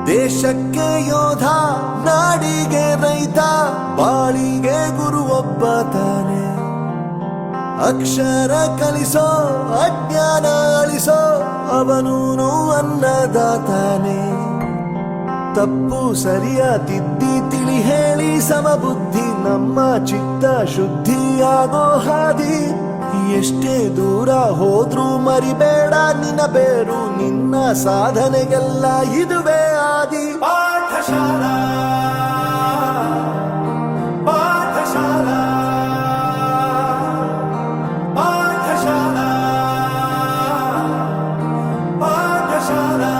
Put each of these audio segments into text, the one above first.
ದೇಶಕ್ಕೆ ಯೋಧ, ನಾಡಿಗೆ ರೈತ, ಬಾಳಿಗೆ ಗುರು ಒಬ್ಬ ತಾನೆ. ಅಕ್ಷರ ಕಲಿಸೋ, ಅಜ್ಞಾನ ಅಳಿಸೋ, ಅವನೂನು ಅನ್ನದಾತಾನೆ. ತಪ್ಪು ಸರಿಯ ತಿದ್ದಿ ತಿಳಿ ಹೇಳಿ ಸಮಬುದ್ಧಿ ನಮ್ಮ ಚಿತ್ತ ಶುದ್ಧಿಯಾಗೋ ಹಾದಿ. ಎಷ್ಟೇ ದೂರ ಹೋದ್ರೂ ಮರಿಬೇಡ ನಿನ್ನ ಬೇರು, ನಿನ್ನ ಸಾಧನೆಗೆಲ್ಲ ಇದುವೇ ಆದಿ. ಪಾಠಶಾಲಾ ಪಾಠಶಾಲಾ ಪಾಠಶಾಲಾ ಪಾಠಶಾಲಾ.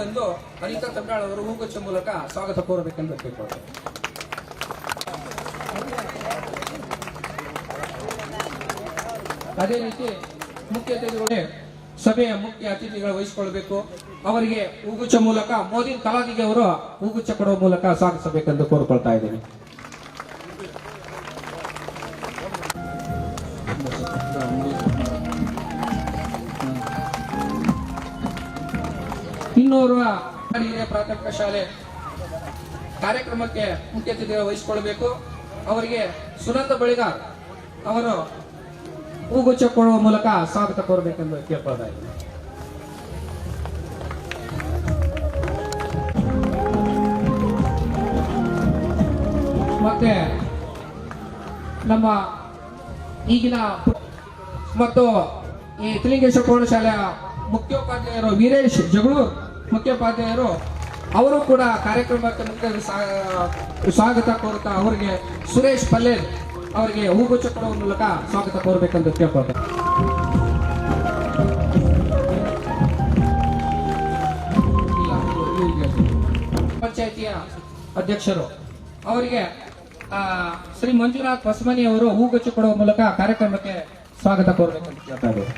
ಎಂದು ಅನಿತಾ ತಂಗಾಳ್ ಅವರು ಹೂಗುಚ್ಛ ಮೂಲಕ ಸ್ವಾಗತ ಕೋರಬೇಕೆಂದು ಕೇಳಿಕೊಳ್ಳುತ್ತೇವೆ. ಅದೇ ರೀತಿ ಮುಖ್ಯ ಅತಿಥಿಗಳು ಸಭೆಯ ಮುಖ್ಯ ಅತಿಥಿಗಳು ವಹಿಸಿಕೊಳ್ಳಬೇಕು. ಅವರಿಗೆ ಹೂಗುಚ್ಛ ಮೂಲಕ ಮೋದಿ ಕಲಾದಿಗೆ ಅವರು ಹೂಗುಚ್ಛ ಕೊಡುವ ಮೂಲಕ ಸ್ವಾಗತಿಸಬೇಕೆಂದು ಕೋರಿಕೊಳ್ತಾ ಇದ್ದೇನೆ. ಇನ್ನೋರ್ವ ಹಿರಿಯ ಪ್ರಾಥಮಿಕ ಶಾಲೆ ಕಾರ್ಯಕ್ರಮಕ್ಕೆ ಮುಖ್ಯ ಅತಿಥಿಗಳು ವಹಿಸಿಕೊಳ್ಳಬೇಕು. ಅವರಿಗೆ ಸುನಂದ ಬಳಿಗಾರ್ ಅವರು ಹೂಗುಚ್ಛ ಕೊಡುವ ಮೂಲಕ ಸ್ವಾಗತ ಕೋರಬೇಕೆಂದು ಕೇಳ್ಕೊಳ್ತಾ ಇದ್ದೀನಿ. ಮತ್ತೆ ನಮ್ಮ ಈಗಿನ ಮತ್ತು ಈ ತ್ರಿಲಿಂಗೇಶ್ವರ ಪ್ರೌಢಶಾಲೆಯ ಮುಖ್ಯೋಪಾಧ್ಯಾಯರು ವೀರೇಶ್ ಜಗಳೂರ್ ಮುಖ್ಯೋಪಾಧ್ಯಾಯರು ಅವರು ಕೂಡ ಕಾರ್ಯಕ್ರಮಕ್ಕೆ ಮುಖ್ಯ ಸ್ವಾಗತ ಕೋರುತ್ತಾ ಅವರಿಗೆ ಸುರೇಶ್ ಪಲ್ಲೇರ್ ಅವರಿಗೆ ಹೂಗುಚ್ಛ ಕೊಡುವ ಮೂಲಕ ಸ್ವಾಗತ ಕೋರಬೇಕೆಂದು ಕೇಳ್ಕೊಳ್ತಾರೆ. ಪಂಚಾಯಿತಿಯ ಅಧ್ಯಕ್ಷರು ಅವರಿಗೆ ಶ್ರೀ ಮಂಜುನಾಥ್ ಹೊಸಮನಿ ಅವರು ಹೂಗುಚ್ಛ ಕೊಡುವ ಮೂಲಕ ಕಾರ್ಯಕ್ರಮಕ್ಕೆ ಸ್ವಾಗತ ಕೋರಬೇಕೆಂದು ಕೇಳ್ತಾ ಇದ್ದಾರೆ.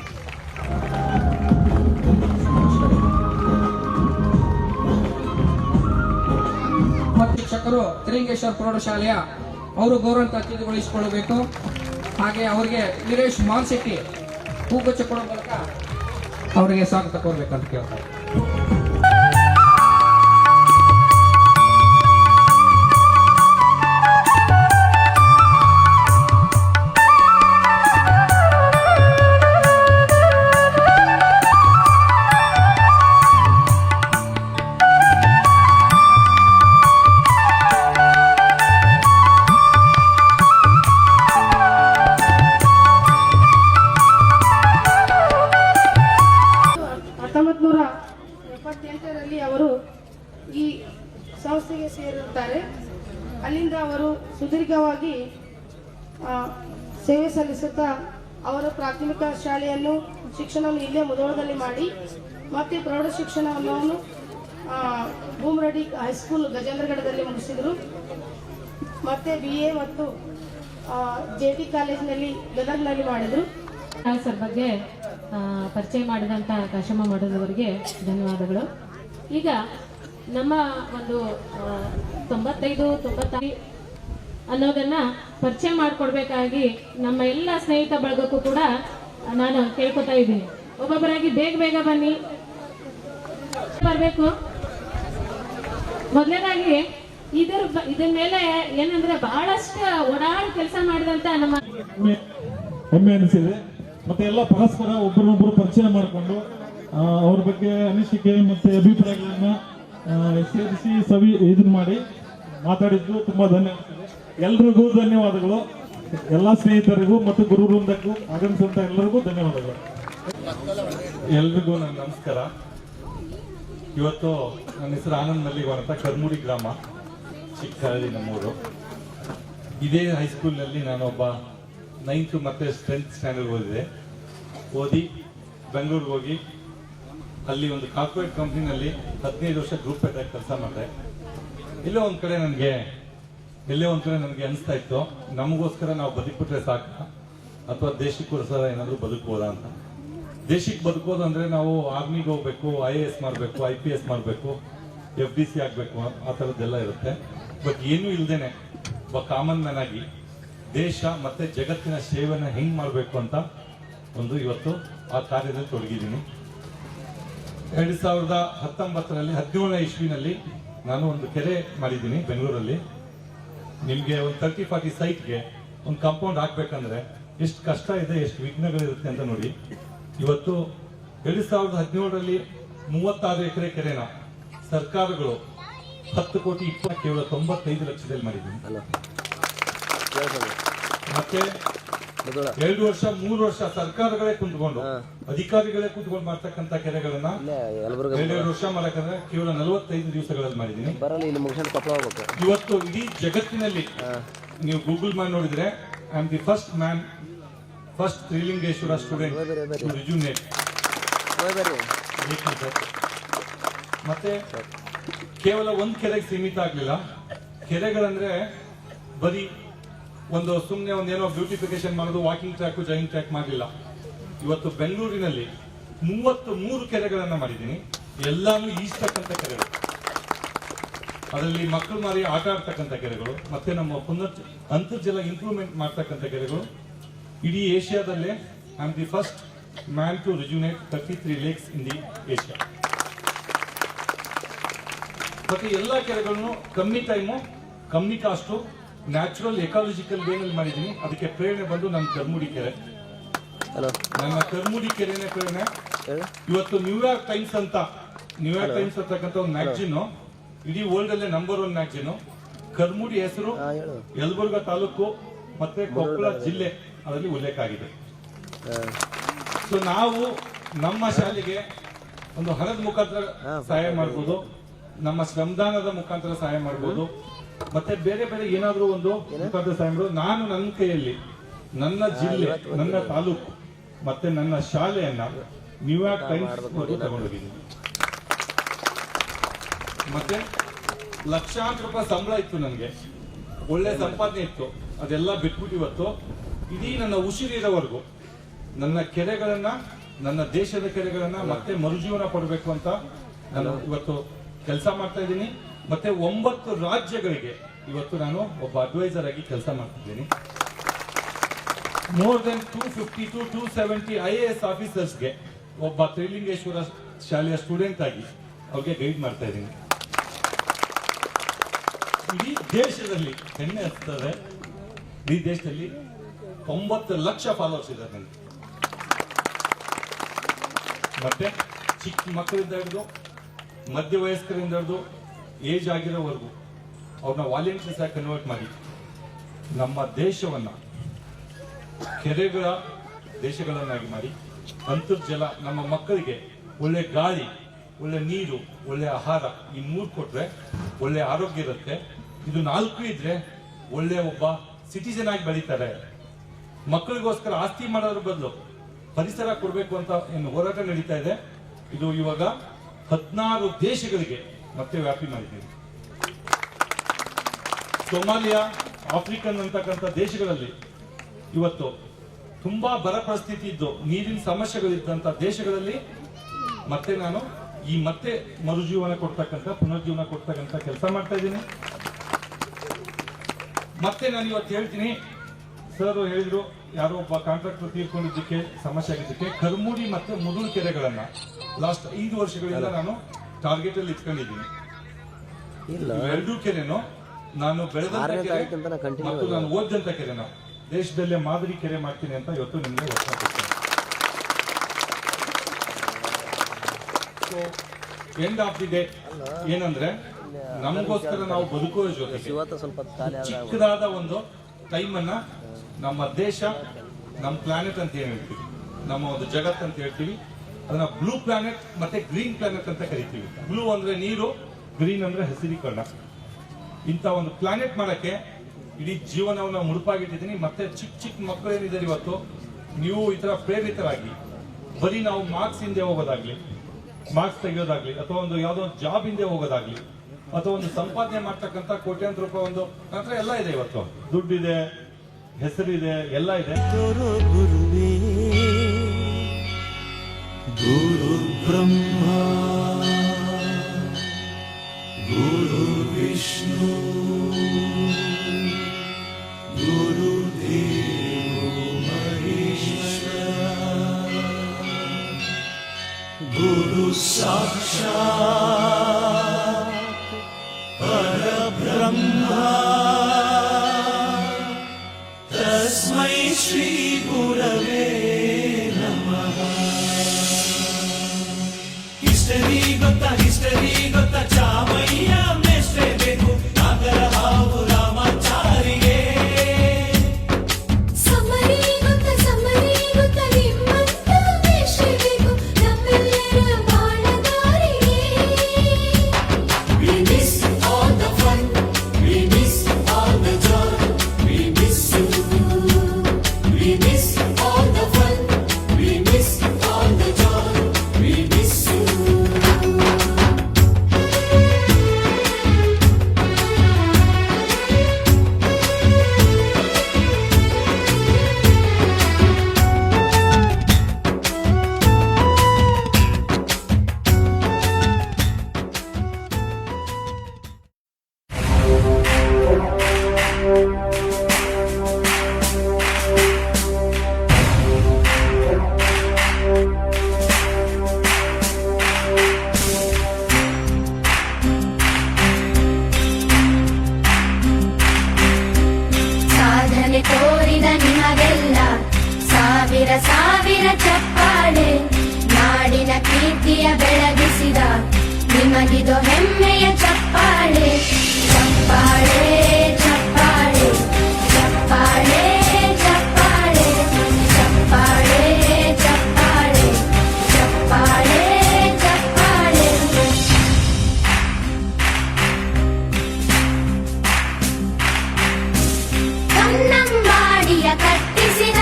ಶಿಕ್ಷಕರು ತ್ರಿಲಿಂಗೇಶ್ವರ ಪ್ರೌಢಶಾಲೆಯ ಅವರು ಗೌರವಾನ್ವಿತ ಅತಿಥಿಗೊಳಿಸಿಕೊಳ್ಳಬೇಕು. ಹಾಗೆ ಅವರಿಗೆ ವೀರೇಶ್ ಮಾನ್ಶೆಟ್ಟಿ ಹೂಗುಚ್ಛ ಕೊಡುವ ಮೂಲಕ ಅವರಿಗೆ ಸ್ವಾಗತ ಕೋರಬೇಕಂತ ಕೇಳ್ತಾರೆ. ಅವರು ಈ ಸಂಸ್ಥೆಗೆ ಸೇರಿರುತ್ತಾರೆ. ಅಲ್ಲಿಂದ ಅವರು ಸುದೀರ್ಘವಾಗಿ ಸೇವೆ ಸಲ್ಲಿಸುತ್ತಾ ಅವರ ಪ್ರಾಥಮಿಕ ಶಾಲೆಯನ್ನು ಶಿಕ್ಷಣವನ್ನು ಇಲ್ಲೇ ಮುಧೋಳದಲ್ಲಿ ಮಾಡಿ ಮತ್ತೆ ಪ್ರೌಢ ಶಿಕ್ಷಣವನ್ನು ಭೂಮರಡಿ ಹೈಸ್ಕೂಲ್ ಗಜೇಂದ್ರಗಢದಲ್ಲಿ ಮುಗಿಸಿದರು. ಮತ್ತೆ BA ಮತ್ತು JT ಕಾಲೇಜಿನಲ್ಲಿ ಗದಗ್ನಲ್ಲಿ ಮಾಡಿದರು. ಸರ್ ಬಗ್ಗೆ ಪರಿಚಯ ಮಾಡಿದಂಥ ಕಾಶಮ್ಮ ಮಾಡೋದವರಿಗೆ ಧನ್ಯವಾದಗಳು. ಈಗ ನಮ್ಮ ಒಂದು 95-96 ಅನ್ನೋದನ್ನ ಪರಿಚಯ ಮಾಡಿಕೊಡ್ಬೇಕಾಗಿ ನಮ್ಮ ಎಲ್ಲ ಸ್ನೇಹಿತ ಬಳಗಕ್ಕೂ ಕೂಡ ನಾನು ಕೇಳ್ಕೊತಾ ಇದ್ದೀನಿ. ಒಬ್ಬೊಬ್ಬರಾಗಿ ಬೇಗ ಬೇಗ ಬನ್ನಿ ಬರಬೇಕು. ಮೊದಲನೇದಾಗಿ ಇದ್ರ ಮೇಲೆ ಏನಂದ್ರೆ ಬಹಳಷ್ಟು ಓಡಾಡಿ ಕೆಲಸ ಮಾಡಿದಂತ ನಮ್ಮ ಹೆಮ್ಮೆ ಅನಿಸಿದೆ. ಮತ್ತೆ ಎಲ್ಲ ಪರಸ್ಪರ ಒಬ್ಬರನ್ನೊಬ್ಬರು ಪರಿಚಯ ಮಾಡಿಕೊಂಡು ಅವ್ರ ಬಗ್ಗೆ ಅನಿಸಿಕೆ ಮತ್ತೆ ಅಭಿಪ್ರಾಯಗಳನ್ನ ಸೇರಿಸಿ ಇದನ್ನ ಮಾಡಿ ಮಾತಾಡಿದ್ದು ತುಂಬಾ ಧನ್ಯವಾದ. ಎಲ್ರಿಗೂ ಧನ್ಯವಾದಗಳು. ಎಲ್ಲ ಸ್ನೇಹಿತರಿಗೂ ಮತ್ತು ಗುರು ವೃಂದಕ್ಕೂ ಆಗಮಿಸುವಂತ ಎಲ್ಲರಿಗೂ ಧನ್ಯವಾದಗಳು. ಎಲ್ರಿಗೂ ನನ್ನ ನಮಸ್ಕಾರ. ಇವತ್ತು ನನ್ನ ಹೆಸರು ಆನಂದ್ ಮಲ್ಲಿಗೋಡ್ ಅಂತ, ಕರ್ಮೂಡಿ ಗ್ರಾಮ, ಚಿಕ್ಕಹಳ್ಳಿ ನಮ್ಮೂರು. ಇದೇ ಹೈಸ್ಕೂಲ್ನಲ್ಲಿ ನಾನು ಒಬ್ಬ 9th ಮತ್ತೆ 10th ಸ್ಟ್ಯಾಂಡರ್ಡ್ ಓದಿ ಬೆಂಗಳೂರಿಗೆ ಹೋಗಿ ಅಲ್ಲಿ ಒಂದು ಕಾರ್ಪೊರೇಟ್ ಕಂಪ್ನಿನಲ್ಲಿ 15 ವರ್ಷ ಗ್ರೂಪ್ ಹೆಡ್ ಆಗಿ ಕೆಲಸ ಮಾಡಿದೆ. ಎಲ್ಲೋ ಒಂದ್ ಕಡೆ ನನಗೆ ಅನಿಸ್ತಾ ಇತ್ತು, ನಮಗೋಸ್ಕರ ನಾವು ಬದುಕ್ಬಿಟ್ರೆ ಸಾಕ ಅಥವಾ ದೇಶಕ್ಕೋಸ್ಕರ ಏನಾದ್ರು ಬದುಕಬಹುದಾ ಅಂತ. ದೇಶಕ್ಕೆ ಬದುಕೋದು ಅಂದ್ರೆ ನಾವು ಆರ್ಮಿಗೆ ಹೋಗ್ಬೇಕು, IAS ಮಾಡಬೇಕು, IPS ಮಾಡಬೇಕು, FDC ಆಗ್ಬೇಕು, ಆ ಥರದ್ದೆಲ್ಲ ಇರುತ್ತೆ. ಬಟ್ ಏನೂ ಇಲ್ದೇನೆ ಒಬ್ಬ ಕಾಮನ್ ಮ್ಯಾನ್ ಆಗಿ ದೇಶ ಮತ್ತೆ ಜಗತ್ತಿನ ಸೇವೆನ ಹೆಂಗ್ ಮಾಡಬೇಕು ಅಂತ ಒಂದು ಇವತ್ತು ಆ ಕಾರ್ಯದಲ್ಲಿ ತೊಡಗಿದ್ದೀನಿ. 2019ರಲ್ಲಿ 17ನೇ ಇಸ್ವಿನಲ್ಲಿ ನಾನು ಒಂದು ಕೆರೆ ಮಾಡಿದ್ದೀನಿ ಬೆಂಗಳೂರಲ್ಲಿ. ನಿಮ್ಗೆ ಒಂದು 30-40 ಸೈಟ್ಗೆ ಒಂದು ಕಾಂಪೌಂಡ್ ಹಾಕ್ಬೇಕಂದ್ರೆ ಎಷ್ಟು ಕಷ್ಟ ಇದೆ, ಎಷ್ಟು ವಿಘ್ನಗಳಿರುತ್ತೆ ಅಂತ ನೋಡಿ. ಇವತ್ತು 2017ರಲ್ಲಿ 36 ಎಕರೆ ಕೆರೆನ ಸರ್ಕಾರಗಳು 10 ಕೋಟಿ 20 ಕೇವಲ 95 ಲಕ್ಷದಲ್ಲಿ ಮಾಡಿದ್ದೀನಿ. ಮತ್ತೆ 2 ವರ್ಷ 3 ವರ್ಷ ಸರ್ಕಾರಗಳೇ ಕುಂತ್ಕೊಂಡು, ಅಧಿಕಾರಿಗಳೇ ಕುಂತ್ಕೊಂಡು ಮಾಡ್ತಕ್ಕಂಥ ಕೆರೆಗಳನ್ನ 2 ವರ್ಷ ಮಾಡಕಂದ್ರೆ ಕೇವಲ 45 ದಿವಸಗಳಲ್ಲಿ ಮಾಡಿದ್ದೀನಿ. ಇವತ್ತು ಇಡೀ ಜಗತ್ತಿನಲ್ಲಿ ನೀವು ಗೂಗಲ್ ಮಾಡಿ ನೋಡಿದ್ರೆ I am the first Srilingeshwara student to rejuvenate. ಮತ್ತೆ ಕೇವಲ ಒಂದ್ ಕೆರೆಗೆ ಸೀಮಿತ ಆಗ್ಲಿಲ್ಲ. ಕೆರೆಗಳಂದ್ರೆ ಬರೀ ಒಂದು ಸುಮ್ಮನೆ ಒಂದೇನೋ ಬ್ಯೂಟಿಫಿಕೇಶನ್ ಮಾಡೋದು, ವಾಕಿಂಗ್ ಟ್ರ್ಯಾಕ್, ಜಾಗಿಂಗ್ ಟ್ರ್ಯಾಕ್ ಮಾಡಲಿಲ್ಲ. ಇವತ್ತು ಬೆಂಗಳೂರಿನಲ್ಲಿ 33 ಕೆರೆಗಳನ್ನ ಮಾಡಿದ್ದೀನಿ. ಎಲ್ಲಾನು ಈಜ್ತಕ್ಕಂಥ ಕೆರೆಗಳು, ಅದರಲ್ಲಿ ಮಕ್ಕಳು ಮಾರಿ ಆಟ ಆಡ್ತಕ್ಕಂಥ ಕೆರೆಗಳು, ಮತ್ತೆ ನಮ್ಮ ಅಂತರ್ಜಲ ಇಂಪ್ರೂವ್ಮೆಂಟ್ ಮಾಡ್ತಕ್ಕಂಥ ಕೆರೆಗಳು. ಇಡೀ ಏಷ್ಯಾದಲ್ಲೇ I am the first man to rejuvenate 33 lakes in the Asia. ಮತ್ತೆ ಎಲ್ಲಾ ಕೆರೆಗಳನ್ನು ಕಮ್ಮಿ ಟೈಮು, ಕಮ್ಮಿ ಕಾಸ್ಟು, ನ್ಯಾಚುರಲ್ ಎಕಾಲಜಿಕಲ್ ವೇನಲ್ಲಿ ಮಾಡಿದ್ದೀನಿ. ಅದಕ್ಕೆ ಪ್ರೇರಣೆ ಬಂದು ನನ್ನ ಕರ್ಮೂಡಿ ಕೆರೆ. ನನ್ನ ಕರ್ಮೂಡಿ ಕೆರೆನೇ ಪ್ರೇರಣೆ. ಇವತ್ತು ನ್ಯೂಯಾರ್ಕ್ ಟೈಮ್ಸ್ ಅಂತಕ್ಕಂಥ ಒಂದು ಮ್ಯಾಗಜಿನ್, ಇಡೀ ವರ್ಲ್ಡ್ ಅಲ್ಲೇ ನಂಬರ್ 1 ಮ್ಯಾಗಜಿನ್. ಕರ್ಮೂಡಿ ಹೆಸರು ಯಲಬುರ್ಗಾ ತಾಲೂಕು ಮತ್ತೆ ಕೊಪ್ಪಳ ಜಿಲ್ಲೆ ಅದರಲ್ಲಿ ಉಲ್ಲೇಖ ಆಗಿದೆ. ಸೊ ನಾವು ನಮ್ಮ ಶಾಲೆಗೆ ಒಂದು ಹಣದ ಮುಖಾಂತರ ಸಹಾಯ ಮಾಡಬಹುದು, ನಮ್ಮ ಶ್ರಮದಾನದ ಮುಖಾಂತರ ಸಹಾಯ ಮಾಡಬಹುದು, ಮತ್ತೆ ಬೇರೆ ಬೇರೆ ಏನಾದ್ರೂ ಒಂದು ಮುಖಾಂತರ ಸಹಾಯ ಮಾಡಬಹುದು. ನಾನು ನನ್ನ ಕೈಯಲ್ಲಿ ನನ್ನ ಜಿಲ್ಲೆ, ನನ್ನ ತಾಲೂಕು ಮತ್ತೆ ನನ್ನ ಶಾಲೆಯನ್ನ ನ್ಯೂಯಾರ್ಕ್ ಟೈಮ್ಸ್ ತಗೊಂಡೋಗಿದ್ದೀನಿ. ಮತ್ತೆ ಲಕ್ಷಾಂತರ ರೂಪಾಯಿ ಸಂಬಳ ಇತ್ತು, ನನಗೆ ಒಳ್ಳೆ ಸಂಪಾದನೆ ಇತ್ತು. ಅದೆಲ್ಲ ಬಿಟ್ಬಿಟ್ಟು ಇವತ್ತು ಇಡೀ ನನ್ನ ಉಸಿರಿರೋವರೆಗೂ ನನ್ನ ಕೆರೆಗಳನ್ನ, ನನ್ನ ದೇಶದ ಕೆರೆಗಳನ್ನ ಮತ್ತೆ ಮರುಜೀವನ ಪಡಬೇಕು ಅಂತ ನಾನು ಇವತ್ತು ಕೆಲಸ ಮಾಡ್ತಾ ಇದ್ದೀನಿ. ಮತ್ತೆ 9 ರಾಜ್ಯಗಳಿಗೆ ಇವತ್ತು ನಾನು ಒಬ್ಬ ಅಡ್ವೈಸರ್ ಆಗಿ ಕೆಲಸ ಮಾಡ್ತಿದ್ದೀನಿ. ಮೋರ್ ದೆನ್ 250 to 270 IAS ಆಫೀಸರ್ಸ್ಗೆ ಒಬ್ಬ ಶ್ರೀಲಿಂಗೇಶ್ವರ ಶಾಲೆಯ ಸ್ಟೂಡೆಂಟ್ ಆಗಿ ಅವ್ರಿಗೆ ಗೈಡ್ ಮಾಡ್ತಾ ಇದ್ದೀನಿ. ಇಡೀ ದೇಶದಲ್ಲಿ ಹೆಮ್ಮೆ ಹಚ್ತಾರೆ, ಇಡೀ ದೇಶದಲ್ಲಿ 9 ಲಕ್ಷ ಫಾಲೋವರ್ಸ್ ಇದ್ದಾರೆ ನನಗೆ. ಮತ್ತೆ ಚಿಕ್ಕ ಮಕ್ಕಳಿಂದ ಹಿಡಿದು ಮಧ್ಯ ವಯಸ್ಕರಿಂದ ಹಿಡಿದು ಏಜ್ ಆಗಿರೋವರೆಗೂ ಅವ್ರನ್ನ ವಾಲಂಟಿಯರ್ಸ್ ಆಗಿ ಕನ್ವರ್ಟ್ ಮಾಡಿ ನಮ್ಮ ದೇಶವನ್ನ ಕೆರೆಗಳ ದೇಶಗಳನ್ನಾಗಿ ಮಾಡಿ, ಅಂತರ್ಜಲ, ನಮ್ಮ ಮಕ್ಕಳಿಗೆ ಒಳ್ಳೆ ಗಾಳಿ, ಒಳ್ಳೆ ನೀರು, ಒಳ್ಳೆ ಆಹಾರ, ಈ 3 ಕೊಟ್ರೆ ಒಳ್ಳೆ ಆರೋಗ್ಯ ಇರುತ್ತೆ. ಇದು 4 ಇದ್ರೆ ಒಳ್ಳೆ ಒಬ್ಬ ಸಿಟಿಸನ್ ಆಗಿ ಬೆಳೀತಾರೆ. ಮಕ್ಕಳಿಗೋಸ್ಕರ ಆಸ್ತಿ ಮಾಡೋದ್ರ ಬದಲು ಪರಿಸರ ಕೊಡಬೇಕು ಅಂತ ಏನು ಹೋರಾಟ ನಡೀತಾ ಇದೆ. ಇದು ಇವಾಗ 16 ದೇಶಗಳಿಗೆ ಮತ್ತೆ ವ್ಯಾಪಿ ಮಾಡಿದ್ದೀವಿ. ಸೊಮಾಲಿಯಾ, ಆಫ್ರಿಕನ್ ಅಂತಕ್ಕಂಥ ದೇಶಗಳಲ್ಲಿ ಇವತ್ತು ತುಂಬಾ ಬರ ಪರಿಸ್ಥಿತಿ ಇದ್ದು ನೀರಿನ ಸಮಸ್ಯೆಗಳಿದ್ದಂತ ದೇಶಗಳಲ್ಲಿ ಮತ್ತೆ ನಾನು ಈ ಮತ್ತೆ ಮರುಜೀವನ ಕೊಡ್ತಕ್ಕಂಥ, ಪುನರ್ಜೀವನ ಕೊಡ್ತಕ್ಕಂಥ ಕೆಲಸ ಮಾಡ್ತಾ ಇದ್ದೀನಿ. ಮತ್ತೆ ನಾನು ಇವತ್ತು ಹೇಳ್ತೀನಿ, ಸರ್ ಹೇಳಿದ್ರು ಯಾರೋ ಒಬ್ಬ ಕಾಂಟ್ರಾಕ್ಟರ್ ತೀರ್ಕೊಂಡಿದ್ದಕ್ಕೆ, ಸಮಸ್ಯೆ ಆಗಿದ್ದಕ್ಕೆ ಕರ್ಮೂಡಿ ಮತ್ತೆ ಮುದುಳು ಕೆರೆಗಳನ್ನ ಲಾಸ್ಟ್ 5 ವರ್ಷಗಳಿಂದ ನಾನು ಟಾರ್ಗೆಟ್ ಅಲ್ಲಿ ಇಟ್ಕೊಂಡಿದ್ದೀನಿ. 2 ಕೆರೆನು ನಾನು ಬೆಳೆದಂತ ಕೆರೆ ಮತ್ತು ನಾನು ಓದಿದಂತ ಕೆರೆನ ದೇಶದಲ್ಲೇ ಮಾದರಿ ಕೆರೆ ಮಾಡ್ತೀನಿ ಅಂತ ಇವತ್ತು ನಿಮಗೆ ಒತ್ತಾಯ. ಎಂಡ್ ಆಫ್ ದಿ ಡೇ ಏನಂದ್ರೆ ನಮಗೋಸ್ಕರ ನಾವು ಬದುಕುವ ಜೊತೆಗೆ ಚಿಕ್ಕದಾದ ಒಂದು ಟೈಮ್ ಅನ್ನ ನಮ್ಮ ದೇಶ, ನಮ್ಮ ಪ್ಲಾನೆಟ್ ಅಂತ ಏನ್ ಹೇಳ್ತೀವಿ, ನಮ್ಮ ಒಂದು ಜಗತ್ ಅಂತ ಹೇಳ್ತೀವಿ, ಅದನ್ನ ಬ್ಲೂ ಪ್ಲಾನೆಟ್ ಮತ್ತೆ ಗ್ರೀನ್ ಪ್ಲಾನೆಟ್ ಅಂತ ಕರಿತೀವಿ. ಬ್ಲೂ ಅಂದ್ರೆ ನೀರು, ಗ್ರೀನ್ ಅಂದ್ರೆ ಹಸಿರೀಕರಣ. ಇಂಥ ಒಂದು ಪ್ಲಾನೆಟ್ ಮಾಡಕ್ಕೆ ಇಡೀ ಜೀವನವನ್ನ ಮುಡುಪಾಗಿಟ್ಟಿದ್ದೀನಿ. ಮತ್ತೆ ಚಿಕ್ಕ ಚಿಕ್ಕ ಮಕ್ಕಳು ಏನಿದ್ದಾರೆ ಇವತ್ತು, ನೀವು ಈ ತರ ಪ್ರೇರಿತರಾಗಿ ಬರೀ ನಾವು ಮಾರ್ಕ್ಸ್ ಹಿಂದೆ ಹೋಗೋದಾಗ್ಲಿ, ಮಾರ್ಕ್ಸ್ ತೆಗೆಯೋದಾಗ್ಲಿ, ಅಥವಾ ಒಂದು ಯಾವ್ದೋ ಒಂದು ಜಾಬ್ ಹಿಂದೆ ಹೋಗೋದಾಗ್ಲಿ, ಅಥವಾ ಒಂದು ಸಂಪಾದನೆ ಮಾಡ್ತಕ್ಕಂಥ ಕೋಟ್ಯಾಂತರ ರೂಪಾಯಿ ಒಂದು ನಂತರ ಎಲ್ಲ ಇದೆ. ಇವತ್ತು ದುಡ್ಡಿದೆ, ಹೆಸರಿದೆ, ಎಲ್ಲ ಇದೆ. ಗುರುವೇ ಗುರು ಬ್ರಹ್ಮ ಗುರು ವಿಷ್ಣು ಗುರುದೇವೋ ಮಹೇಶ್ವರ ಗುರು ಸಾಕ್ಷಾತ್ ಪರಬ್ರಹ್ಮ ತಸ್ಮೈ ಶ್ರೀ ಗುರವೇ ನಮಃ. ಹಿಸ್ಟರಿ ಗೊತ್ತಾ ಚಾಮಯ್ಯ ಮೇಷ್ಟೇ ಬೇಕು ನಾಗರ ಹಾವು ರಾಮಾಚಾರಿಗೆ. ಸಮರಿ ಗೊತ್ತ ನಿಮ್ಮಂತ ಬೇಕು ನಮ್ಮೆಲ್ಲರ ಬಾಳಗಾರಿಗೆ. We miss all the fun, we miss all the joy, we miss you. We miss all the fun, we miss all the joy, we miss you. ಸಾಧನೆ ತೋರಿದ ನಿಮಗೆಲ್ಲ ಸಾವಿರ ಸಾವಿರ ಚಪ್ಪಾಳೆ. ನಾಡಿನ ಕೀರ್ತಿಯ ಬೆಳಗಿಸಿದ ನಿಮಗಿದು ಹೆಮ್ಮೆಯ ಚಪ್ಪಾಳೆ. ಚಪ್ಪಾಳೆ ಚಪ್ಪಾಳೆ ಚಪ್ಪಾಳೆ ಚಪ್ಪಾಳೆ ಚಪ್ಪಾಳೆ ಚಪ್ಪಾಳೆ ಚಪ್ಪಾಳೆ ಚಪ್ಪಾಳೆ. ಕನ್ನಂಬಾಡಿಯ ಕಟ್ಟಿಸಿದ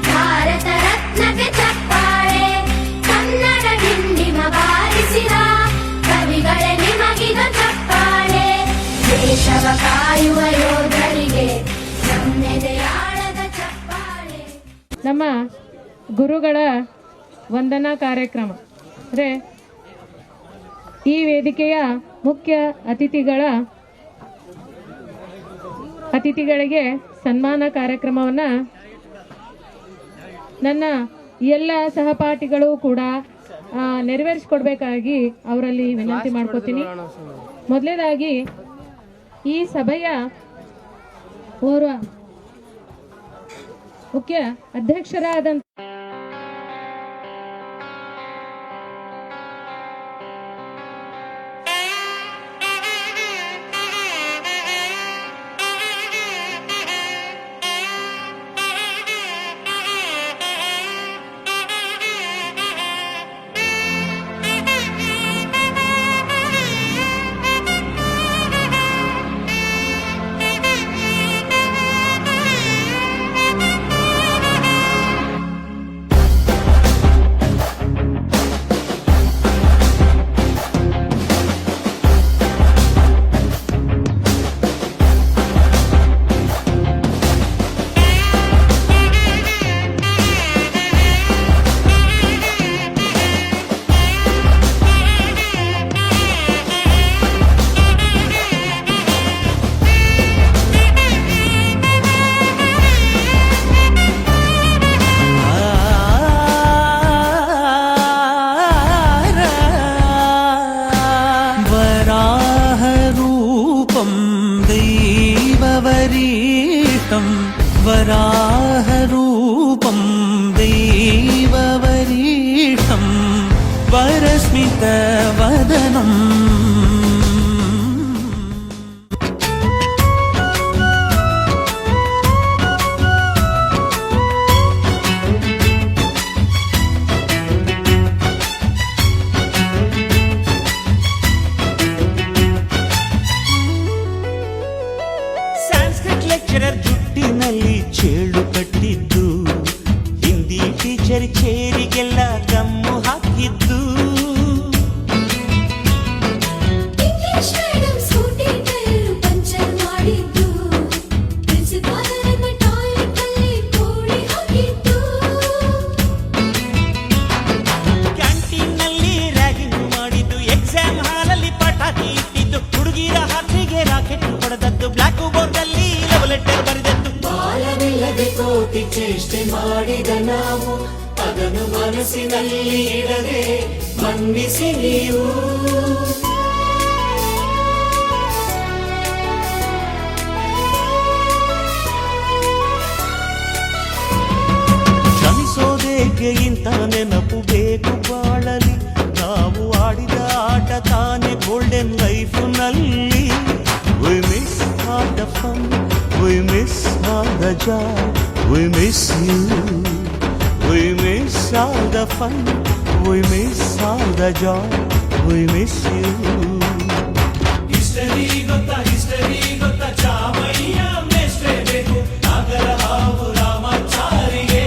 ಭಾರತ ರತ್ನಕ್ಕೆ ಚಪ್ಪಾಳೆ. ಕನ್ನಡ ಡಿಂಡಿಮ ಬಾರಿಸಿದ ಕವಿಗಳೇ ನಿಮಗಿದು ಚಪ್ಪಾಳೆ. ದೇಶವ ಕಾಯುವ ಯೋಧರಿಗೆ ನಮ್ಮೆದೆಯಾಳದ ಚಪ್ಪಾಳೆ. ನಮ್ಮ ಗುರುಗಳ ವಂದನಾ ಕಾರ್ಯಕ್ರಮ ಅಂದರೆ ಈ ವೇದಿಕೆಯ ಮುಖ್ಯ ಅತಿಥಿಗಳಿಗೆ ಸನ್ಮಾನ ಕಾರ್ಯಕ್ರಮವನ್ನು ನನ್ನ ಎಲ್ಲ ಸಹಪಾಠಿಗಳು ಕೂಡ ನೆರವೇರಿಸಿಕೊಡ್ಬೇಕಾಗಿ ಅವರಲ್ಲಿ ವಿನಂತಿ ಮಾಡ್ಕೋತೀನಿ. ಮೊದಲನೇದಾಗಿ ಈ ಸಭೆಯ ಓರ್ವ ಮುಖ್ಯ ಅಧ್ಯಕ್ಷರಾದಂಥ वराहरूपं दैववरीशं वरस्मितवदनम् ಸಂಸ್ಕೃತ್ ಲೆಕ್ಚರರ್ ಜುಟ್ಟಿನಲ್ಲಿ ಚೇಳು ಕಟ್ಟಿದ್ದು, ಹಿಂದಿ ಟೀಚರ್ ಚೇರಿಗೆಲ್ಲ ಗಮ್ಮು ಹಾಕಿದ್ದು, English madam scooty tyre puncture ಮಾಡಿದ್ದು, ಪ್ರಿನ್ಸಿಪಾಲರನ್ನ ಟಾಯ್ಲೆಟ್ ಅಲ್ಲಿ ಕೋಳಿ ಹಾಕಿದ್ದು, ಕ್ಯಾಂಟೀನ್ನಲ್ಲಿ ರ್ಯಾಗಿಂಗ್ ಮಾಡಿದ್ದು, ಎಕ್ಸಾಮ್ ಹಾಲಲ್ಲಿ ಪಟಾಕಿ ಇಟ್ಟಿದ್ದು, ಹುಡುಗಿರ ಹಾಸಿಗೆ ರಾಕೆಟ್ ಹೊಡೆದದ್ದು, ಬ್ಲಾಕ್ ಬೋರ್ಡ್ ಅಲ್ಲಿ ಲವ್ ಲೆಟರ್ ಬರೆದದ್ದು. ಬಾಲವಿಲ್ಲದೆ ಕೋಟಿ ಚೇಷ್ಟೆ ಮಾಡಿದ ನಾವು ಅದನ್ನು ಮನಸ್ಸಿನಲ್ಲಿ ಇಡದೆ ಮನ್ನಿಸಿ ನೀವು. ಕ್ಷಮಿಸೋದೇಕೆ ಇಂಥ ನೆನಪು ಬೇಕು ಬಾಳಲಿ, ನಾವು ಆಡಿದ ಆಟ ತಾನೆ ಗೋಲ್ಡನ್ ಲೈಫ್ ನಲ್ಲಿ. We miss all the fun, we miss all the joy, we miss you. We miss all the fun, we miss all the joy, we miss you. History ಗೊತ್ತಾ ಚಾಮಯ್ಯ ಮೇಷ್ಟ್ರೆ ಬೇಕು ನಾಗರ ಹಾವು ರಾಮಾಚಾರಿಗೆ.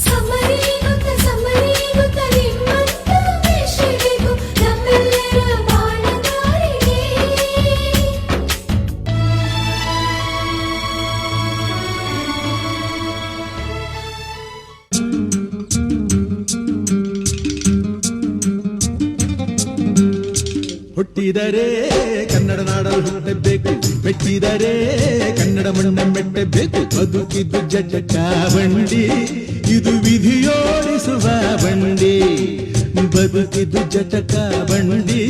ಸಮರಿ ಗೊತ್ತ ನಿಮ್ಮಂತ ಮೇಷ್ಟ್ರೆ ಬೇಕು ನಮ್ಮೆಲ್ಲರ ಬಾಳಗಾರಿಗೆ. ಹುಟ್ಟಿದರೆ ಕನ್ನಡ ನಾಡಲು ಹುಟ್ಟಬೇಕು, ಮೆಟ್ಟಿದರೆ ಕನ್ನಡ ಮಣ್ಣ ಮೆಟ್ಟಬೇಕು. ಬದುಕಿದ್ದು ಜಟಕ ಬಂಡಿ, ಇದು ವಿಧಿಯೋಡಿಸುವ ಬಂಡಿ. ಬದುಕಿದ್ದು ಜಟಕ ಬಂಡಿ,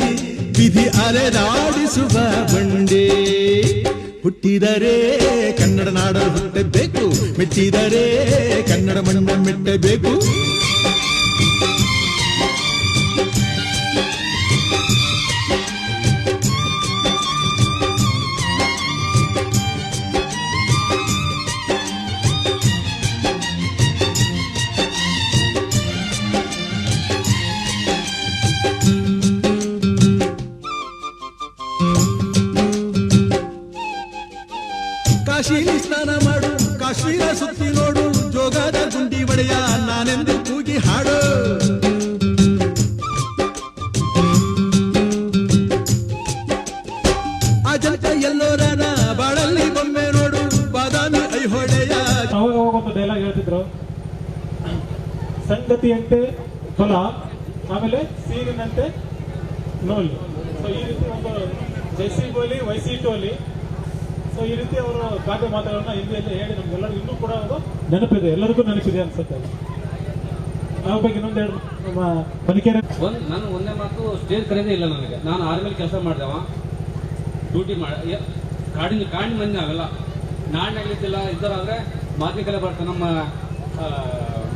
ವಿಧಿ ಅಲೆದಾಡಿಸುವ ಬಂಡಿ. ಹುಟ್ಟಿದರೆ ಕನ್ನಡ ನಾಡಲು ಹುಟ್ಟಬೇಕು, ಮೆಟ್ಟಿದರೆ ಕನ್ನಡ ಮಣ್ಣ ಮೆಟ್ಟಬೇಕು. ಕಾಶಿಲಿ ಸ್ನಾನ ಮಾಡು, ಕಾಶ್ಮೀರ ಸುತ್ತಿ ನೋಡು, ಜೋಗದ ಗುಂಡಿ ಒಡೆಯ ನಾನೆಂದು ಕೂಗಿ ಹಾಡು. ಅಜಂತ ಎಲ್ಲೋರನ ಬಾಳಲ್ಲಿ ಬೊಮ್ಮೆ ನೋಡು, ಬಾದಾಮಿ ಐಹೊಳೆಯ. ಅವಾಗ ಒಂದು ಡೈಲಾಗ್ ಹೇಳ್ತಿದ್ರು, ಸಂಗತಿಯಂತೆ ಫಲ, ಆಮೇಲೆ ಸೀರಿನಂತೆ ನೋಲ್. ಸೊ ಈ ರೀತಿ ಒಂದು ಜೈಸಿ ಗೋಲಿ ವೈಸಿ ಟೋಲಿ, ಸೊ ಈ ರೀತಿ ಅವರು ಕಾವ್ಯ ಮಾತುಗಳನ್ನ ಹಿಂದಿಯಲ್ಲಿ ಹೇಳಿ ನಮ್ಗೆಲ್ಲರಿಗೂ ಇನ್ನೂ ಕೂಡ ಅದು ನೆನಪಿದೆ, ಎಲ್ಲರಿಗೂ ನೆನಪಿದೆ ಅನ್ಸುತ್ತೆ. ನಾವು ಬಗ್ಗೆ ಇನ್ನೊಂದೆರಡು ನಮ್ಮ ಮನಿಕೇರಿ ನಾನು ಒಂದೇ ಮಾತು, ಸ್ಟೇಜ್ ಕರೆದೇ ಇಲ್ಲ ನನಗೆ. ನಾನು ಆರ್ಮೇಲೆ ಕೆಲಸ ಮಾಡಿದವ, ಡ್ಯೂಟಿ ಮಾಡಿ ಕಾಡಿನ ಮಂದಿ ನಾವೆಲ್ಲ ನಾಡಿನಾಗ್ಲಿದ್ದಿಲ್ಲ ಇದ್ದಾರಾದ್ರೆ ಮಾತಿನ ಕಲೆ ಬರ್ತಾರೆ. ನಮ್ಮ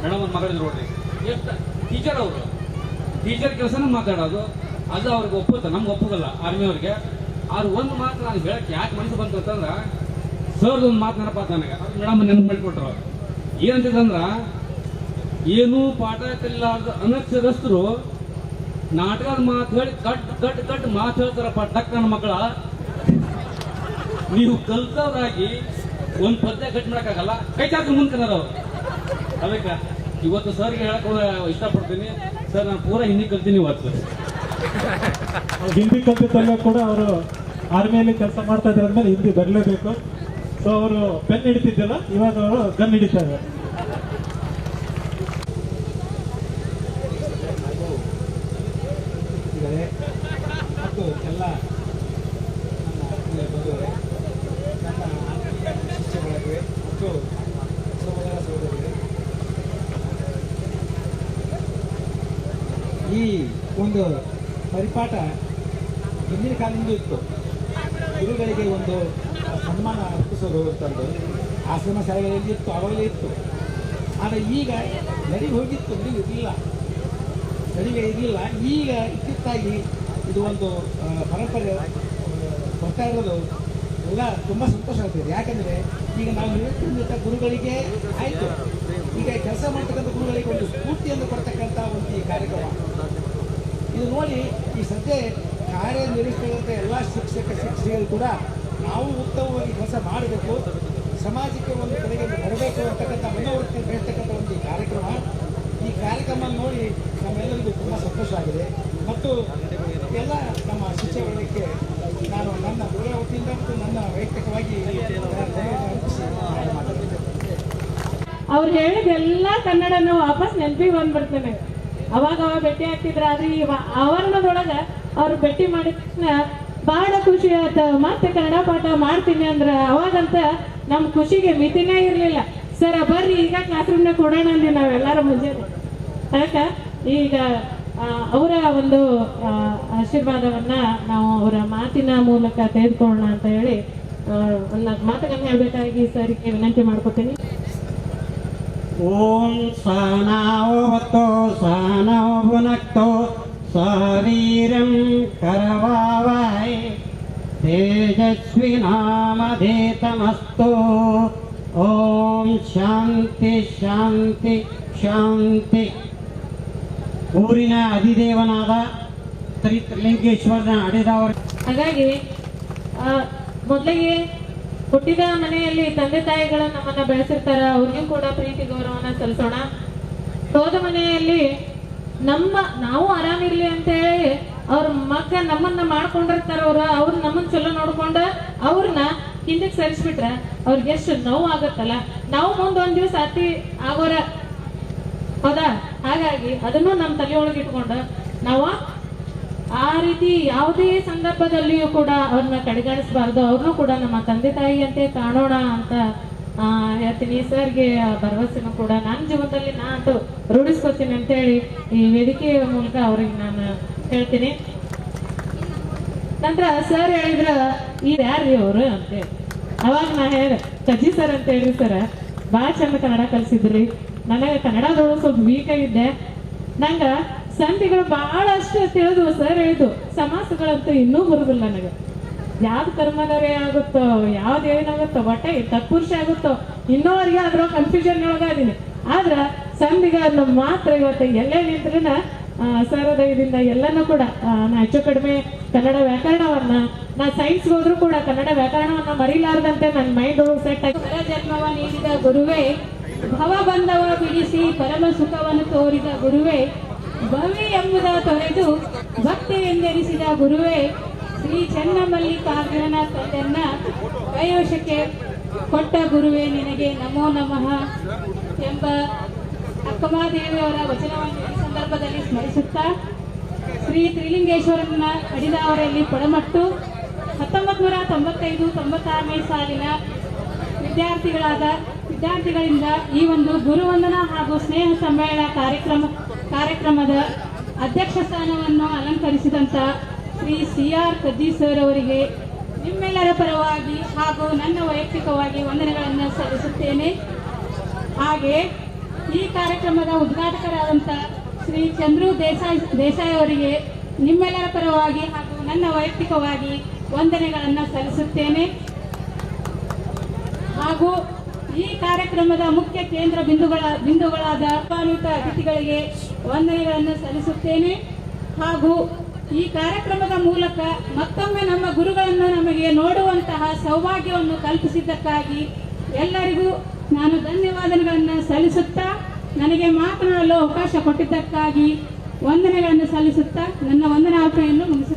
ಮೇಡಮ್ ಅವ್ರ ಮಗಳಿದ್ರು ನೋಡ್ರಿ, ಎಷ್ಟು ಟೀಚರ್ ಅವರು ಟೀಚರ್ ಕೆಲಸನೂ ಮಾತಾಡೋದು, ಅದು ಅವ್ರಿಗೆ ಒಪ್ಪುತ್ತೆ, ನಮ್ಗೆ ಒಪ್ಪುಗಲ್ಲ ಆರ್ಮಿಯವ್ರಿಗೆ. ಆದ್ರೆ ಒಂದು ಮಾತು ನಾನು ಹೇಳಕ್ಕೆ ಯಾಕೆ ಮನಸ್ಸು ಬಂತು ಅಂತಂದ್ರೆ, ಸರ್ದು ಒಂದು ಮಾತು ನೆನಪಾತ ನನಗೆ, ಮೇಡಮ್ ನೆನಪು ಮಾಡಿಕೊಟ್ರು. ಏನಂತಿದಂದ್ರ, ಏನೂ ಪಾಠ ಕಲಿಲಾರ್ದ ಅನಕ್ಷರಸ್ಥರು ನಾಟಕದ ಮಾತು ಹೇಳಿ ಕಟ್ ಮಾತು ಹೇಳ್ತಾರಪ್ಪ ಟಕ್ ನನ್ನ ಮಕ್ಕಳ. ನೀವು ಕಲ್ತವ್ರಾಗಿ ಒಂದು ಪದ್ಯ ಕಟ್ ಮಾಡಕ್ಕಾಗಲ್ಲ, ಕೈ ಚಾಚು ಮುಂದ್ಕದಾರ ಅವ್ರು. ಅದಕ್ಕೆ ಇವತ್ತು ಸರ್ಗೆ ಹೇಳಕ್ ಇಷ್ಟಪಡ್ತೀನಿ, ಸರ್ ನಾನು ಪೂರಾ ಹಿಂದಿ ಕಲ್ತೀನಿ ಇವತ್ತು. ಹಿಂದಿ ಕಲ್ತಿದ್ದಾಗ ಕೂಡ ಅವರು ಆರ್ಮಿಯಲ್ಲಿ ಕೆಲಸ ಮಾಡ್ತಾ ಇದ್ದಾರೆ ಅಂದ್ಮೇಲೆ ಹಿಂದಿ ಬರಲೇಬೇಕು. ಸೊ ಅವರು ಪೆನ್ ಹಿಡಿತಿದ್ದಿಲ್ಲ, ಇವಾಗ ಅವರು ಗನ್ ಹಿಡಿತಾ ಇದ್ದಾರೆ. ಮತ್ತು ಎಲ್ಲ ನನ್ನ ಬಂಧುಗಳೇ, ನನ್ನ ಶಿಕ್ಷಕರಿಗೆ ಮತ್ತು ಸಹೋದರ ಸಹೋದರಿಗಳೇ, ಈ ಒಂದು ಪರಿಪಾಠ ಹಿಂದಿನ ಕಾಲದಿಂದ ಇತ್ತು. ಗುರುಗಳಿಗೆ ಒಂದು ಸನ್ಮಾನ ಅರ್ಪಿಸೋದು ಅಂತಂದು ಆಶ್ರಮ ಶಾಲೆಗಳಲ್ಲಿ ಇತ್ತು, ಅವಾಗಲೇ ಇತ್ತು. ಆದರೆ ಈಗ ನಡಿ ಹೋಗಿತ್ತು, ನೀವು ಇರಲಿಲ್ಲ. ಕಡಿಮೆ ಇರಲಿಲ್ಲ. ಈಗ ಇತ್ತಿತ್ತಾಗಿ ಇದು ಒಂದು ಪರಂಪರೆ ಬರ್ತಾ ಇರೋದು ಎಲ್ಲ ತುಂಬ ಸಂತೋಷ ಆಗ್ತದೆ. ಯಾಕಂದರೆ ಈಗ ನಾವು ನಿವೃತ್ತ ಗುರುಗಳಿಗೆ ಆಯಿತು, ಈಗ ಕೆಲಸ ಮಾಡ್ತಕ್ಕಂಥ ಗುರುಗಳಿಗೆ ಒಂದು ಸ್ಫೂರ್ತಿಯನ್ನು ಕೊಡ್ತಕ್ಕಂಥ ಒಂದು ಈ ಕಾರ್ಯಕ್ರಮ ಇದು ನೋಡಿ ಈ ಸದ್ಯ ಕಾರ್ಯನಿರ್ವಹಿಸ್ತಕ್ಕಂಥ ಎಲ್ಲ ಶಿಕ್ಷಕರು ಕೂಡ ನಾವು ಉತ್ತಮವಾಗಿ ಕೆಲಸ ಮಾಡಬೇಕು, ಸಮಾಜಕ್ಕೆ ಒಂದು ಕಡೆಗೆ ಬರಬೇಕು ಅಂತಕ್ಕಂಥ ಮನೋವೃತ್ತಿ ಬೆಳೆಸ್ತಕ್ಕಂಥ ಒಂದು ಈ ಕಾರ್ಯಕ್ರಮ ನೋಡಿ ನಮ್ಮೆಲ್ಲರಿಗೂ ತುಂಬ ಸಂತೋಷ ಆಗಿದೆ. ಮತ್ತು ಎಲ್ಲ ನಮ್ಮ ಶಿಕ್ಷಕರಿಗೆ ನಾನು ನನ್ನ ಗುರುಗಳ ವತಿಯಿಂದ ಮತ್ತು ನನ್ನ ವೈಯಕ್ತಿಕವಾಗಿ ಅವ್ರು ಹೇಳಿದೆಲ್ಲ ಕನ್ನಡನ ವಾಪಸ್ ನೆನಪಿಗೆ ಬಂದ್ಬಿಡ್ತೇನೆ. ಅವಾಗ ಭೇಟಿ ಆಗ್ತಿದ್ರ, ಆದ್ರೆ ಈ ಆವರಣದೊಳಗ ಅವ್ರು ಭೇಟಿ ಮಾಡಿದ ತಕ್ಷಣ ಬಹಳ ಖುಷಿ ಆಯ್ತ. ಮತ್ತೆ ಕನ್ನಡ ಪಾಠ ಮಾಡ್ತೀನಿ ಅಂದ್ರೆ ಅವಾಗಂತ ನಮ್ ಖುಷಿಗೆ ಮಿತಿನೇ ಇರ್ಲಿಲ್ಲ. ಸರ್ ಬರ್ರಿ ಈಗ ಕ್ಲಾಸ್ ರೂಮ್ನಾಗ ಕೊಡೋಣ ಅಂದ್ವಿ ನಾವೆಲ್ಲರೂ ಮುಂಜಾನೆ. ಯಾಕ ಈಗ ಅವರ ಒಂದು ಆಶೀರ್ವಾದವನ್ನ ನಾವು ಅವರ ಮಾತಿನ ಮೂಲಕ ತೆಗೆದುಕೊಳ್ಳೋಣ ಅಂತ ಹೇಳಿ ಒಂದು ಮಾತುಗಳನ್ನ ಹೇಳ್ಬೇಕಾಗಿ ಸರ್ಗೆ ವಿನಂತಿ ಮಾಡ್ಕೊತೀನಿ. ಓಂ ಸನಾವತೋ ಸನೋ ಭುನಕ್ತೋ ಶರೀರಂ ಕರವಾವಹೈ ತೇಜಸ್ವಿನಾಮಧೇತಮಸ್ತು. ಓಂ ಶಾಂತಿ ಶಾಂತಿ ಶಾಂತಿ. ಊರಿನ ಅಧಿದೇವನಾದ ಶ್ರೀ ತ್ರಿಲಿಂಗೇಶ್ವರನ ಹಡೆದವರು. ಹಾಗಾಗಿ ಮೊದಲಿಗೆ ಹುಟ್ಟಿದ ಮನೆಯಲ್ಲಿ ತಂದೆ ತಾಯಿಗಳು ನಮ್ಮನ್ನ ಬೆಳೆಸಿರ್ತಾರ, ಅವ್ರಿಗೂ ಕೂಡ ಪ್ರೀತಿ ಗೌರವನ ಸಲ್ಲಿಸೋಣ. ಹೋದ ಮನೆಯಲ್ಲಿ ನಾವು ಆರಾಮಿರ್ಲಿ ಅಂತ ಹೇಳಿ ಅವ್ರ ಮಕ್ಕ ನಮ್ಮನ್ನ ಮಾಡ್ಕೊಂಡಿರ್ತಾರ, ಅವ್ರು ನಮ್ಮನ್ನ ಚಲೋ ನೋಡ್ಕೊಂಡ ಅವ್ರನ್ನ ಹಿಂದಕ್ಕೆ ಸರಿಸ್ಬಿಟ್ರ ಅವ್ರಿಗೆ ಎಷ್ಟು ನೋವು ಆಗತ್ತಲ್ಲ. ನಾವು ಮುಂದ್ ಒಂದ್ ದಿವ್ಸ ಅತಿ ಆಗೋರ ಹೌದಾ. ಹಾಗಾಗಿ ಅದನ್ನು ನಮ್ಮ ತಲೆಯೊಳಗೆ ಇಟ್ಕೊಂಡು ನಾವು ಆ ರೀತಿ ಯಾವುದೇ ಸಂದರ್ಭದಲ್ಲಿಯೂ ಕೂಡ ಅವ್ರನ್ನ ಕಡೆಗಣಿಸಬಾರ್ದು. ಅವ್ರನ್ನೂ ಕೂಡ ನಮ್ಮ ತಂದೆ ತಾಯಿಯಂತೆ ಕಾಣೋಣ ಅಂತ ಹೇಳ್ತೀನಿ. ಸರ್ಗೆ ಭರವಸೆನೂ ಕೂಡ ನನ್ನ ಜೀವನದಲ್ಲಿ ನಾನು ರೂಢಿಸ್ಕೊತೀನಿ ಅಂತ ಹೇಳಿ ಈ ವೇದಿಕೆಯ ಮೂಲಕ ಅವ್ರಿಗೆ ನಾನು ಹೇಳ್ತೀನಿ. ನಂತರ ಸರ್ ಹೇಳಿದ್ರ ಇದು ಯಾರ್ರಿ ಅವರು ಅಂತೇಳಿ ಅವಾಗ ನಾ ಹೇಳಿದೆ ಕಜ್ಜಿ ಸರ್ ಅಂತ ಹೇಳಿ. ಸರ್ ಭಾಳ ಚಂದ ಕನ್ನಡ ಕಲಿಸಿದ್ರಿ. ನನಗೆ ಕನ್ನಡದೊಳಗೆ ಸ್ವಲ್ಪ ವೀಕ್ ಆಗಿದ್ದೆ. ನಂಗ ಸಂಧಿಗಳು ಬಹಳಷ್ಟು ತಿಳಿದು ಸರ್ ಹೇಳಿದ್ದು, ಸಮಾಸಗಳಂತೂ ಇನ್ನೂ ಬರುದಿಲ್ಲ ನನಗೆ. ಯಾವ್ದು ಕರ್ಮಧಾರೆ ಆಗುತ್ತೋ ಯಾವ್ದು ಏನಾಗುತ್ತೋ ಒಟ್ಟೆ ತತ್ಪುರುಷ ಆಗುತ್ತೋ ಇನ್ನೋವರೆಗೆ ಅದ್ರ ಕನ್ಫ್ಯೂಷನ್ ಒಳಗಾದೀನಿ. ಆದ್ರ ಸಂಧಿಗಳನ್ನು ಮಾತ್ರ ಇವತ್ತು ಎಲ್ಲೇ ನಿಂತ್ರನ ಸರದ ಇದರಿಂದ ಎಲ್ಲನೂ ಕೂಡ ನಾ ಹೆಚ್ಚು ಕಡಿಮೆ ಕನ್ನಡ ವ್ಯಾಕರಣವನ್ನ ನಾ ಸೈನ್ಸ್ ಹೋದ್ರು ಕೂಡ ಕನ್ನಡ ವ್ಯಾಕರಣವನ್ನ ಮರಿಲಾರ್ದಂತೆ ನನ್ನ ಮೈಂಡ್ ಒಳಗೆ ಸೆಟ್ ಆಗಿ ಜನ್ಮವ ನೀಡಿದ ಗುರುವೇ, ಭವಬಂಧವ ಬಿಡಿಸಿ ಪರಮ ಸುಖವನ್ನು ತೋರಿದ ಗುರುವೇ, ಭವಿ ಎಂಬುದ ತೊರೆದು ಭಕ್ತಿ ಎಂದೆನಿಸಿದ ಗುರುವೇ, ಶ್ರೀ ಚನ್ನಮಲ್ಲಿಕಾರ್ಜುನ ತಂದೆಯನ್ನ ಕೈವಶಕ್ಕೆ ಕೊಟ್ಟ ಗುರುವೇ ನಿನಗೆ ನಮೋ ನಮಃ ಎಂಬ ಅಕ್ಕಮಹಾದೇವಿಯವರ ವಚನವನ್ನು ಈ ಸಂದರ್ಭದಲ್ಲಿ ಸ್ಮರಿಸುತ್ತಾ ಶ್ರೀ ತ್ರಿಲಿಂಗೇಶ್ವರನ ಅಡಿದಾವರಲ್ಲಿ ಪಡಮಟ್ಟು 1995-96ನೇ ಸಾಲಿನ ವಿದ್ಯಾರ್ಥಿಗಳಿಂದ ಈ ಒಂದು ಗುರುವಂದನಾ ಹಾಗೂ ಸ್ನೇಹ ಸಮ್ಮೇಳನ ಕಾರ್ಯಕ್ರಮದ ಅಧ್ಯಕ್ಷ ಸ್ಥಾನವನ್ನು ಅಲಂಕರಿಸಿದಂತ ಶ್ರೀ CR ಕಜ್ಜಿ ಸರ್ ಅವರಿಗೆ ನಿಮ್ಮೆಲ್ಲರ ಪರವಾಗಿ ಹಾಗೂ ನನ್ನ ವೈಯಕ್ತಿಕವಾಗಿ ವಂದನೆಗಳನ್ನು ಸಲ್ಲಿಸುತ್ತೇನೆ. ಹಾಗೆ ಈ ಕಾರ್ಯಕ್ರಮದ ಉದ್ಘಾಟಕರಾದಂಥ ಶ್ರೀ ಚಂದ್ರು ದೇಸಾಯಿ ಅವರಿಗೆ ನಿಮ್ಮೆಲ್ಲರ ಪರವಾಗಿ ಹಾಗೂ ನನ್ನ ವೈಯಕ್ತಿಕವಾಗಿ ವಂದನೆಗಳನ್ನು ಸಲ್ಲಿಸುತ್ತೇನೆ. ಹಾಗೂ ಈ ಕಾರ್ಯಕ್ರಮದ ಮುಖ್ಯ ಕೇಂದ್ರ ಬಿಂದುಗಳಾದ ಆಹ್ವಾನಿತ ಅತಿಥಿಗಳಿಗೆ ವಂದನೆಗಳನ್ನು ಸಲ್ಲಿಸುತ್ತೇನೆ. ಹಾಗೂ ಈ ಕಾರ್ಯಕ್ರಮದ ಮೂಲಕ ಮತ್ತೊಮ್ಮೆ ನಮ್ಮ ಗುರುಗಳನ್ನು ನಮಗೆ ನೋಡುವಂತಹ ಸೌಭಾಗ್ಯವನ್ನು ಕಲ್ಪಿಸಿದ್ದಕ್ಕಾಗಿ ಎಲ್ಲರಿಗೂ ನಾನು ಧನ್ಯವಾದಗಳನ್ನು ಸಲ್ಲಿಸುತ್ತಾ, ನನಗೆ ಮಾತನಾಡಲು ಅವಕಾಶ ಕೊಟ್ಟಿದ್ದಕ್ಕಾಗಿ ವಂದನೆಗಳನ್ನು ಸಲ್ಲಿಸುತ್ತಾ ನನ್ನ ವಂದನಾರ್ಪಣೆಯನ್ನು ಮುಗಿಸುತ್ತೇನೆ.